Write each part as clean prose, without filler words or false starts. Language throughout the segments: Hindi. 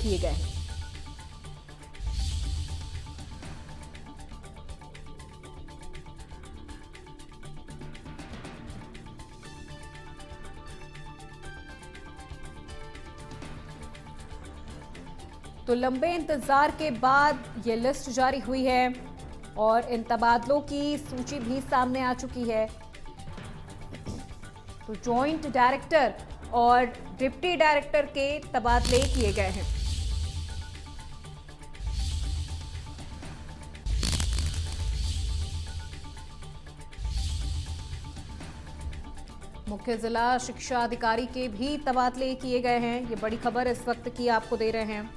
किए गए हैं। तो लंबे इंतजार के बाद ये लिस्ट जारी हुई है और इन तबादलों की सूची भी सामने आ चुकी है। तो जॉइंट डायरेक्टर और डिप्टी डायरेक्टर के तबादले किए गए हैं। मुख्य जिला शिक्षा अधिकारी के भी तबादले किए गए हैं। ये बड़ी खबर इस वक्त की आपको दे रहे हैं।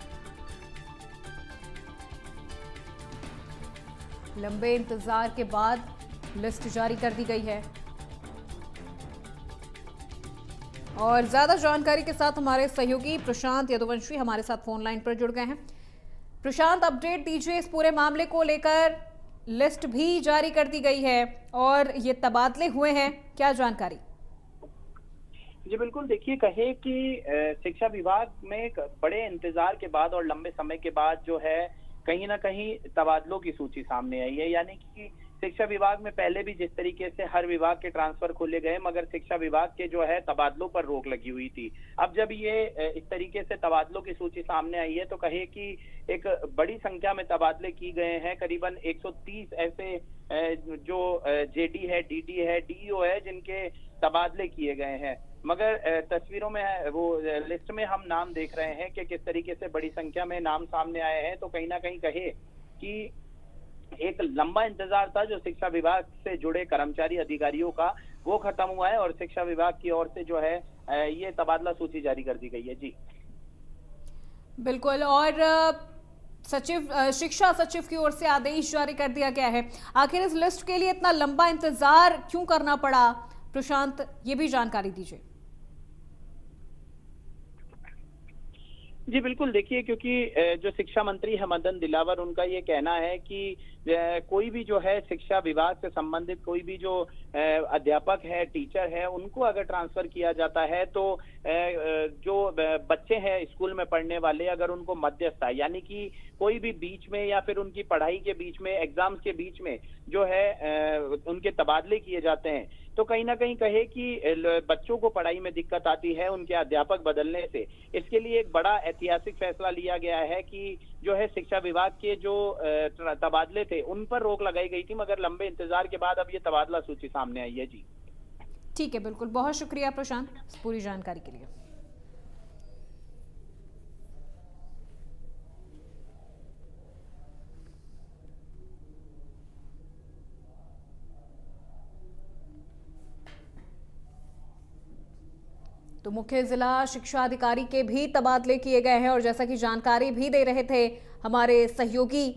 लंबे इंतजार के बाद लिस्ट जारी कर दी गई है और ज्यादा जानकारी के साथ हमारे सहयोगी प्रशांत यदुवंशी हमारे साथ फोन लाइन पर जुड़ गए हैं। प्रशांत, अपडेट दीजिए इस पूरे मामले को लेकर। लिस्ट भी जारी कर दी गई है और ये तबादले हुए हैं, क्या जानकारी? जी बिल्कुल, देखिए कहे कि शिक्षा विभाग में एक बड़े इंतजार के बाद और लंबे समय के बाद जो है कहीं ना कहीं तबादलों की सूची सामने आई है। यानी कि शिक्षा विभाग में पहले भी जिस तरीके से हर विभाग के ट्रांसफर खोले गए, मगर शिक्षा विभाग के जो है तबादलों पर रोक लगी हुई थी। अब जब ये इस तरीके से तबादलों की सूची सामने आई है तो कहे कि एक बड़ी संख्या में तबादले की गए हैं। करीबन 130 ऐसे जो जेडी है, डीडी है, डीईओ है, जिनके तबादले किए गए हैं। मगर तस्वीरों में वो लिस्ट में हम नाम देख रहे हैं कि किस तरीके से बड़ी संख्या में नाम सामने आए हैं। तो कहीं ना कहीं कहे कि एक लंबा इंतजार था जो शिक्षा विभाग से जुड़े कर्मचारी अधिकारियों का, वो खत्म हुआ है और शिक्षा विभाग की ओर से जो है ये तबादला सूची जारी कर दी गई है। जी बिल्कुल। और शिक्षा सचिव की ओर से आदेश जारी कर दिया गया है। आखिर इस लिस्ट के लिए इतना लंबा इंतजार क्यों करना पड़ा, प्रशांत, ये भी जानकारी दीजिए। जी बिल्कुल, देखिए क्योंकि जो शिक्षा मंत्री है मदन दिलावर, उनका ये कहना है कि कोई भी जो है शिक्षा विभाग से संबंधित कोई भी जो अध्यापक है, टीचर है, उनको अगर ट्रांसफर किया जाता है तो जो बच्चे हैं स्कूल में पढ़ने वाले, अगर उनको मध्यस्थता यानी कि कोई भी बीच में या फिर उनकी पढ़ाई के बीच में, एग्जाम्स के बीच में जो है उनके तबादले किए जाते हैं, तो कहीं ना कहीं कहे कि बच्चों को पढ़ाई में दिक्कत आती है उनके अध्यापक बदलने से। इसके लिए एक बड़ा ऐतिहासिक फैसला लिया गया है कि जो है शिक्षा विभाग के जो तबादले थे उन पर रोक लगाई गई थी, मगर लंबे इंतजार के बाद अब ये तबादला सूची सामने आई है। जी ठीक है, बिल्कुल। बहुत शुक्रिया प्रशांत इस पूरी जानकारी के लिए। तो मुख्य जिला शिक्षा अधिकारी के भी तबादले किए गए हैं और जैसा कि जानकारी भी दे रहे थे हमारे सहयोगी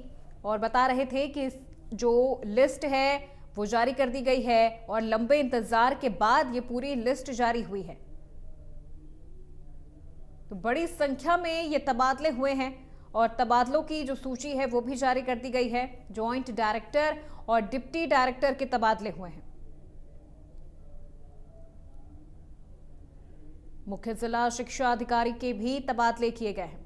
और बता रहे थे कि जो लिस्ट है वो जारी कर दी गई है और लंबे इंतजार के बाद ये पूरी लिस्ट जारी हुई है। तो बड़ी संख्या में ये तबादले हुए हैं और तबादलों की जो सूची है वो भी जारी कर दी गई है। जॉइंट डायरेक्टर और डिप्टी डायरेक्टर के तबादले हुए हैं। मुख्य जिला शिक्षा अधिकारी के भी तबादले किए गए हैं।